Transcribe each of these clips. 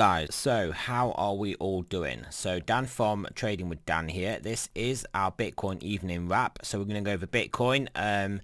Guys, so how are we all doing? So Dan from Trading with Dan here. This is our Bitcoin evening wrap. So we're going to go over Bitcoin,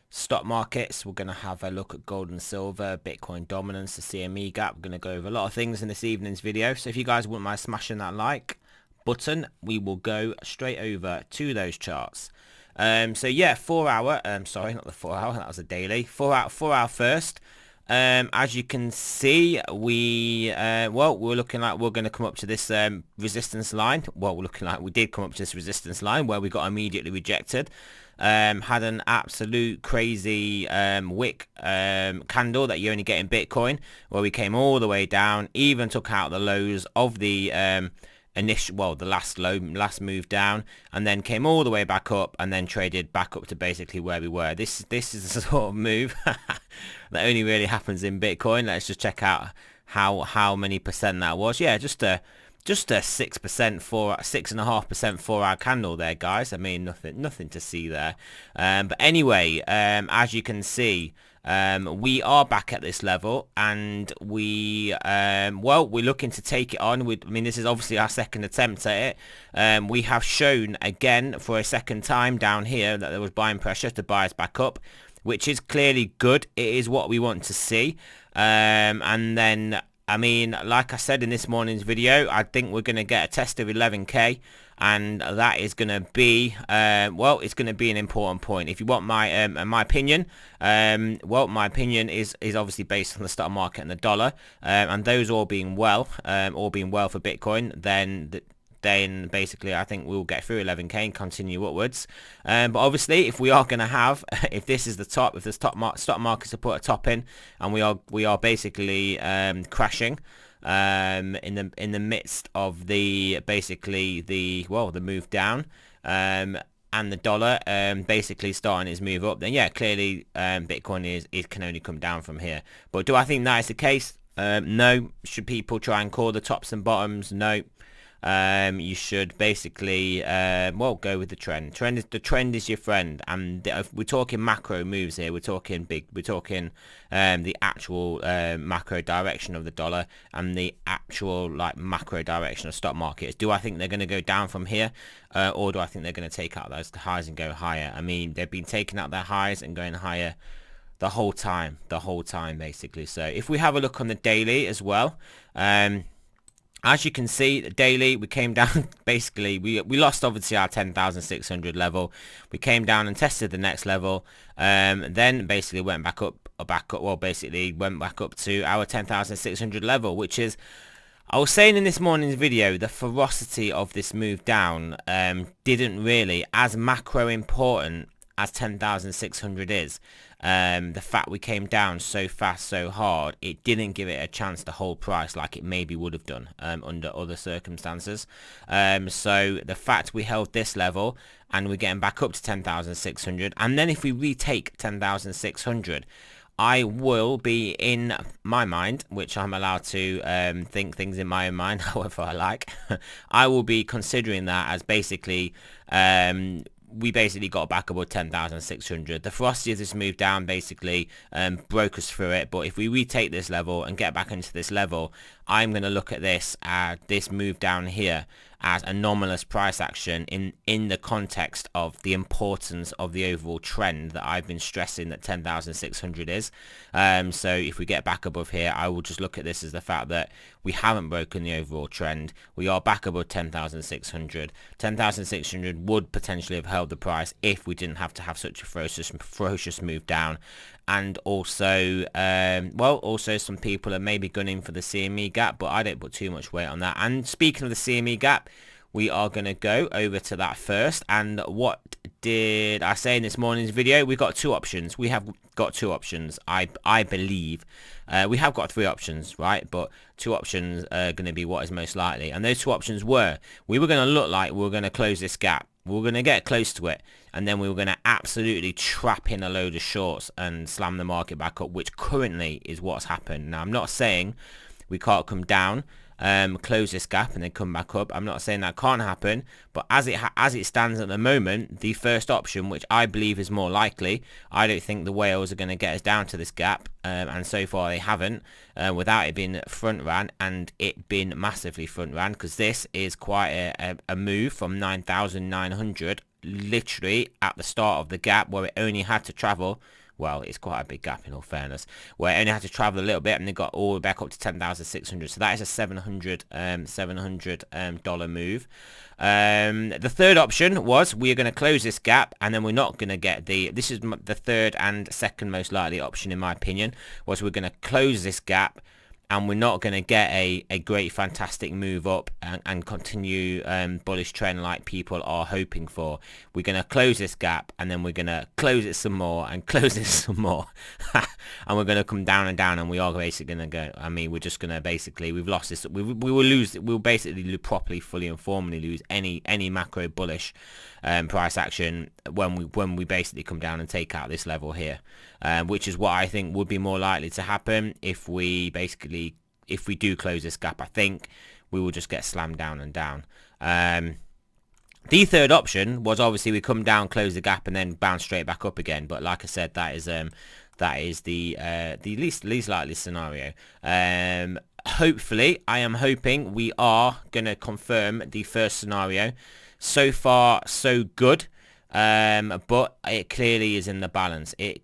stock markets. We're going to have a look at gold and silver, Bitcoin dominance, the CME gap. We're going to go over a lot of things in this evening's video. So if you guys wouldn't mind smashing that like button, we will go straight over to those charts. So yeah, 4 hour, sorry, not the 4 hour, that was a daily. 4 hour first. As you can see, we're looking like we're going to come up to this resistance line. Well, we're looking like we did come up to this resistance line where we got immediately rejected. Had an absolute crazy wick candle that you only get in Bitcoin, where we came all the way down, even took out the lows of the the last move down, and then came all the way back up and then traded back up to basically where we were. This is the sort of move that only really happens in Bitcoin. Let's just check out how many percent that was. Yeah, just a 6%, 6.5% 4 hour candle there, guys. I mean, nothing to see there. But anyway, as you can see, we are back at this level, and we're looking to take it on. I mean, this is obviously our second attempt at it. We have shown again for a second time down here that there was buying pressure to buy us back up, which is clearly good. It is what we want to see. And then, I mean, like I said in this morning's video, I think we're going to get a test of 11k, and that is going to be, it's going to be an important point. If you want my opinion, my opinion is obviously based on the stock market and the dollar, and those all being well for Bitcoin, then basically I think we'll get through 11k and continue upwards. But obviously, if we are going to have, if this is the top, if the stock markets have put a top in, and we are basically crashing in the midst of the move down, and the dollar basically starting its move up, then yeah, clearly Bitcoin can only come down from here. But do I think that is the case? No. Should people try and call the tops and bottoms? No. You should basically go with the trend. The trend is your friend, and we're talking macro moves here. We're talking the actual macro direction of the dollar and the actual macro direction of stock markets. Do I think they're going to go down from here, or do I think they're going to take out those highs and go higher? I mean, they've been taking out their highs and going higher the whole time basically. So if we have a look on the daily as well, as you can see, the daily, we came down, basically, we lost obviously our 10,600 level. We came down and tested the next level, then basically went back up to our 10,600 level, which is, I was saying in this morning's video, the ferocity of this move down didn't really, as macro important as 10,600 is, the fact we came down so fast, so hard, it didn't give it a chance to hold price like it maybe would have done under other circumstances. So the fact we held this level and we're getting back up to 10,600, and then if we retake 10,600, I will be, in my mind, which I'm allowed to think things in my own mind however I like, I will be considering that as basically we basically got back above 10,600. The ferocity of this move down basically broke us through it. But if we retake this level and get back into this level, I'm going to look at this move down here as anomalous price action in the context of the importance of the overall trend that I've been stressing that 10,600 is. So if we get back above here, I will just look at this as the fact that we haven't broken the overall trend. We are back above 10,600. 10,600 would potentially have held the price if we didn't have to have such a ferocious move down. And also, also some people are maybe gunning for the CME gap, but I don't put too much weight on that. And speaking of the CME gap, we are going to go over to that first. And what did I say in this morning's video? We've got two options. We have got two options, I believe. We have got three options, right? But two options are going to be what is most likely. And those two options were, we were going to look like we were going to close this gap. We were going to get close to it, and then we were going to absolutely trap in a load of shorts and slam the market back up, which currently is what's happened. Now, I'm not saying we can't come down close this gap and then come back up. I'm not saying that can't happen, but as it stands at the moment, the first option, which I believe is more likely, I don't think the whales are going to get us down to this gap, and so far they haven't, without it being front ran and it being massively front ran, because this is quite a move from 9,900 literally at the start of the gap, where it only had to travel, well, it's quite a big gap in all fairness, where it only had to travel a little bit and they got all the way back up to 10,600. So that is a $700 dollar move. The third option was we're going to close this gap and then we're not going to get this is the third and second most likely option in my opinion, was we're going to close this gap and we're not going to get a great fantastic move up and continue bullish trend like people are hoping for. We're going to close this gap and then we're going to close it some more and close it some more and we're going to come down and down, and we are basically going to go, I mean, we're just going to basically, we've lost this, we will lose, we'll basically properly, fully and formally lose any macro bullish price action when we basically come down and take out this level here, which is what I think would be more likely to happen if we do close this gap. I think we will just get slammed down and down. The third option was obviously we come down, close the gap, and then bounce straight back up again. But like I said, that is the least likely scenario. Hopefully, I am hoping we are gonna confirm the first scenario. So far, so good. But it clearly is in the balance. This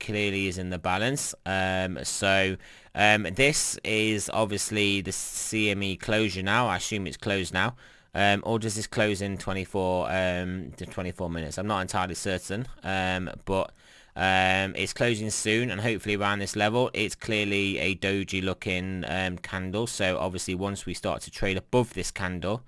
is obviously the CME closure now. I assume it's closed now. Or does this close in 24 minutes? I'm not entirely certain. But it's closing soon, and hopefully around this level. It's clearly a doji looking candle. So obviously once we start to trade above this candle,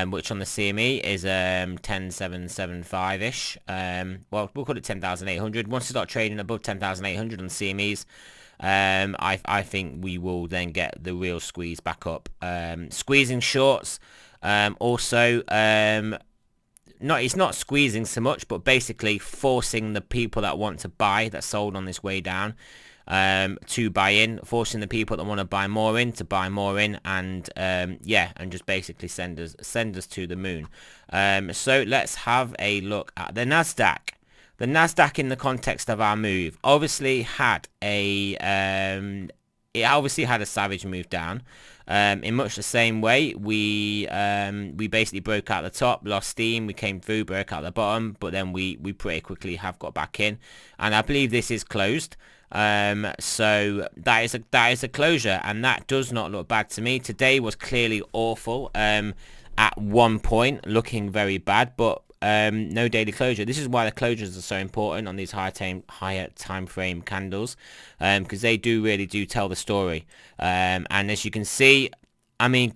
which on the CME is 10,775-ish. Well, we'll call it 10,800. Once we start trading above 10,800 on the CMEs, I think we will then get the real squeeze back up. Squeezing shorts, also, it's not squeezing so much, but basically forcing the people that want to buy, that sold on this way down, to buy in, forcing the people that want to buy more in to buy more in, and yeah, and just basically send us to the moon. So let's have a look at the Nasdaq. The Nasdaq, in the context of our move, obviously had a savage move down. In much the same way, we basically broke out the top, lost steam, we came through, broke out the bottom, but then we pretty quickly have got back in, and I believe this is closed. So that is a closure, and that does not look bad to me. Today was clearly awful, at one point looking very bad, but no daily closure. This is why the closures are so important on these higher time frame candles, because they really do tell the story. And as you can see, I mean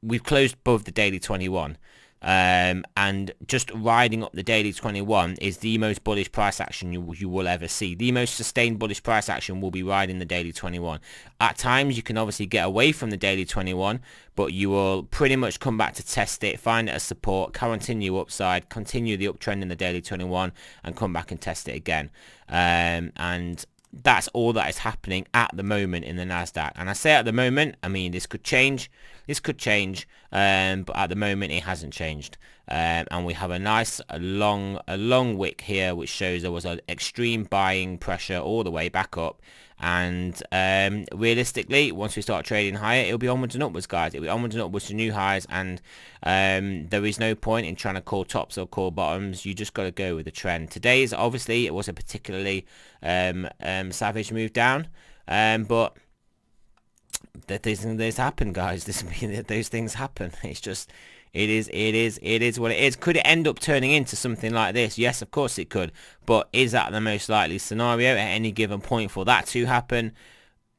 we've closed above the daily 21. And just riding up the daily 21 is the most bullish price action you will ever see. The most sustained bullish price action will be riding the daily 21. At times you can obviously get away from the daily 21, but you will pretty much come back to test it, find it as support, continue upside, continue the uptrend in the daily 21, and come back and test it again. And that's all that is happening at the moment in the Nasdaq. And I say at the moment, I mean this could change, but at the moment it hasn't changed. And we have a nice long wick here, which shows there was an extreme buying pressure all the way back up. And realistically, once we start trading higher, it'll be onwards and upwards, guys. It'll be onwards and upwards to new highs, and there is no point in trying to call tops or call bottoms. You just got to go with the trend. Today's, obviously, it was a particularly savage move down, but these things happen, guys. Those things happen. It's just, it is what it is. Could it end up turning into something like this? Yes, of course it could. But is that the most likely scenario at any given point for that to happen?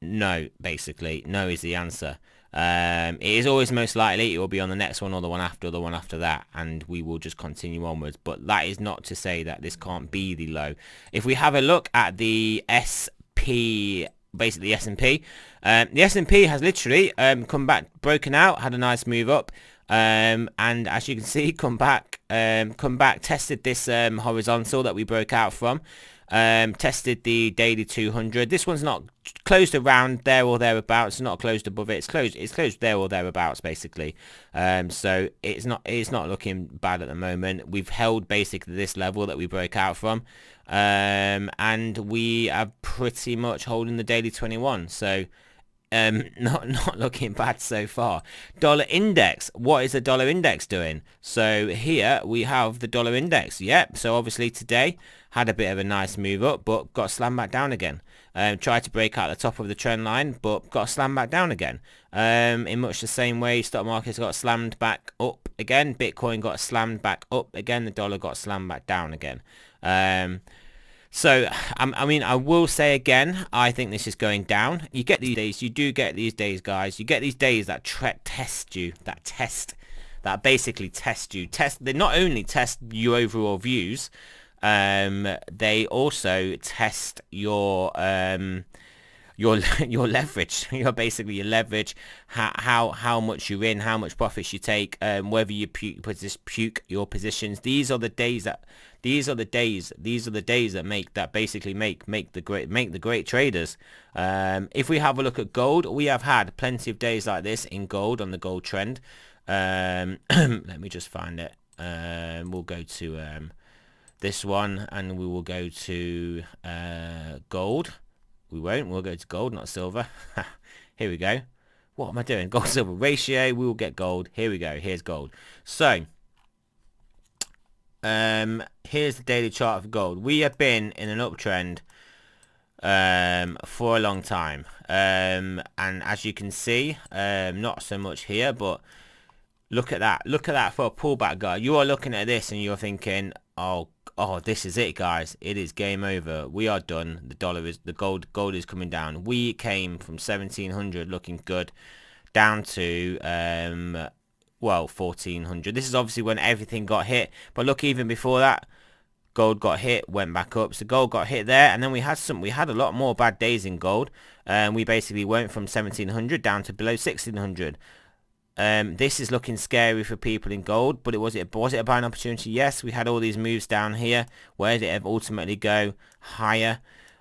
No, basically. No is the answer. It is always most likely it will be on the next one or the one after that, and we will just continue onwards. But that is not to say that this can't be the low. If we have a look at the SP, basically the S&P, the S&P has literally come back, broken out, had a nice move up. And as you can see, come back, tested this horizontal that we broke out from, Tested the daily 200. This one's not closed around there or thereabouts, not closed above it. It's closed there or thereabouts basically. So it's not looking bad at the moment. We've held basically this level that we broke out from, and we are pretty much holding the daily 21. So not looking bad so far. Dollar index. What is the dollar index doing? So here we have the dollar index. Yep. So obviously today had a bit of a nice move up, but got slammed back down again. Tried to break out the top of the trend line, but got slammed back down again. In much the same way, stock markets got slammed back up again. Bitcoin got slammed back up again. The dollar got slammed back down again. So, I mean, I will say again, I think this is going down. You get these days, you do get these days, guys. You get these days that test you, that basically test you. They not only test your overall views, they also test your leverage. You're basically your leverage, how much you're in, how much profits you take, whether you puke your positions. These are the days that make the great traders. If we have a look at gold, we have had plenty of days like this in gold on the gold trend. Let me just find it. We'll go to this one, and we will go to gold. We won't. We'll go to gold, not silver. Here we go. What am I doing? Gold silver ratio. We will get gold. Here we go. Here's gold. So here's the daily chart for gold. We have been in an uptrend for a long time, and as you can see, not so much here, but look at that. Look at that for a pullback, guy. You are looking at this and you're thinking, oh, this is it, guys. It is game over. We are done. The gold is coming down. We came from 1700 looking good down to well, 1400. This is obviously when everything got hit, but look, even before that, gold got hit, went back up. So gold got hit there, and then we had a lot more bad days in gold. We basically went from 1700 down to below 1600. This is looking scary for people in gold, but was it a buying opportunity? Yes, we had all these moves down here. Where did it ultimately go? Higher.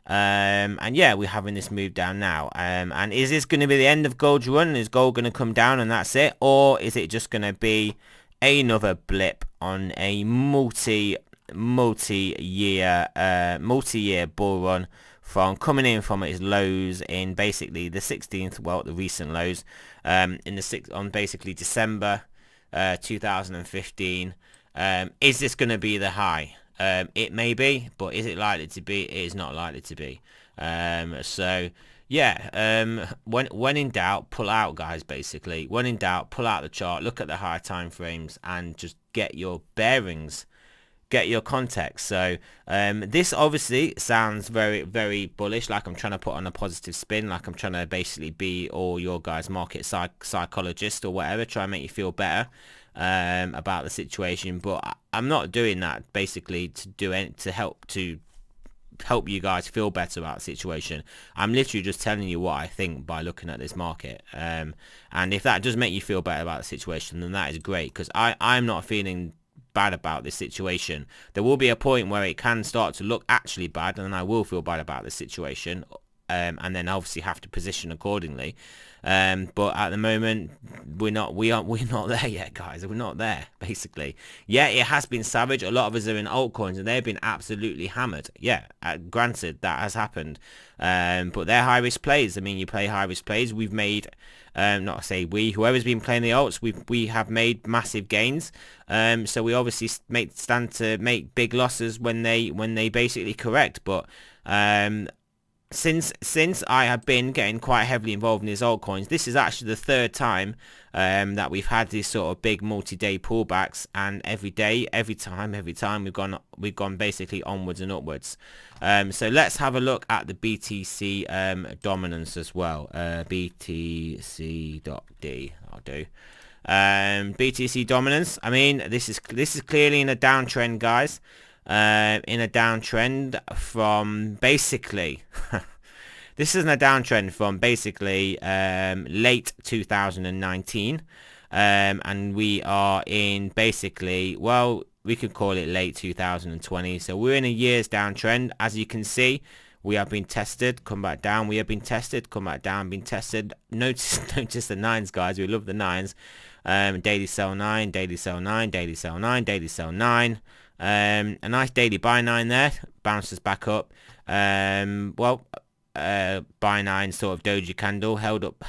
And yeah, we're having this move down now. And is this going to be the end of gold's run? Is gold going to come down and that's it? Or is it just going to be another blip on a multi-year bull run, from coming in from its lows in basically the 16th, well, the recent lows, on basically December 2015. Is this going to be the high? It may be, but is it likely to be? It is not likely to be. So yeah, when in doubt, pull out, guys. Basically, when in doubt, pull out the chart, look at the higher time frames, and just get your bearings, get your context. So this obviously sounds very, very bullish, like I'm trying to put on a positive spin, like I'm trying to basically be all your guys market psychologist or whatever, try and make you feel better about the situation. But I'm not doing that basically to help you guys feel better about the situation. I'm literally just telling you what I think by looking at this market, and if that does make you feel better about the situation, then that is great, because I'm not feeling bad about this situation. There will be a point where it can start to look actually bad, and I will feel bad about the situation, and then obviously have to position accordingly. But at the moment, we're not there yet, guys. We're not there, basically. Yeah, it has been savage. A lot of us are in altcoins, and they've been absolutely hammered. Yeah, granted, that has happened. But they're high-risk plays. I mean, you play high-risk plays. We've made, not to say we, whoever's been playing the alts, we have made massive gains. So we obviously stand to make big losses when they basically correct. But since I have been getting quite heavily involved in these altcoins, this is actually the third time that we've had these sort of big multi-day pullbacks, and every time we've gone basically onwards and upwards. So let's have a look at the BTC dominance as well. BTC.D I'll do. BTC dominance. I mean, this is clearly in a downtrend, guys. In a downtrend from basically this is in a downtrend from basically late 2019, and we are in basically, well, we could call it late 2020. So we're in a year's downtrend. As you can see, we have been tested, come back down. We have been tested, come back down, been tested. Notice the nines, guys. We love the nines. Daily sell 9, daily sell 9, daily sell 9, daily sell 9. A nice daily buy 9 there. Bounces back up. Buy 9 sort of doji candle held up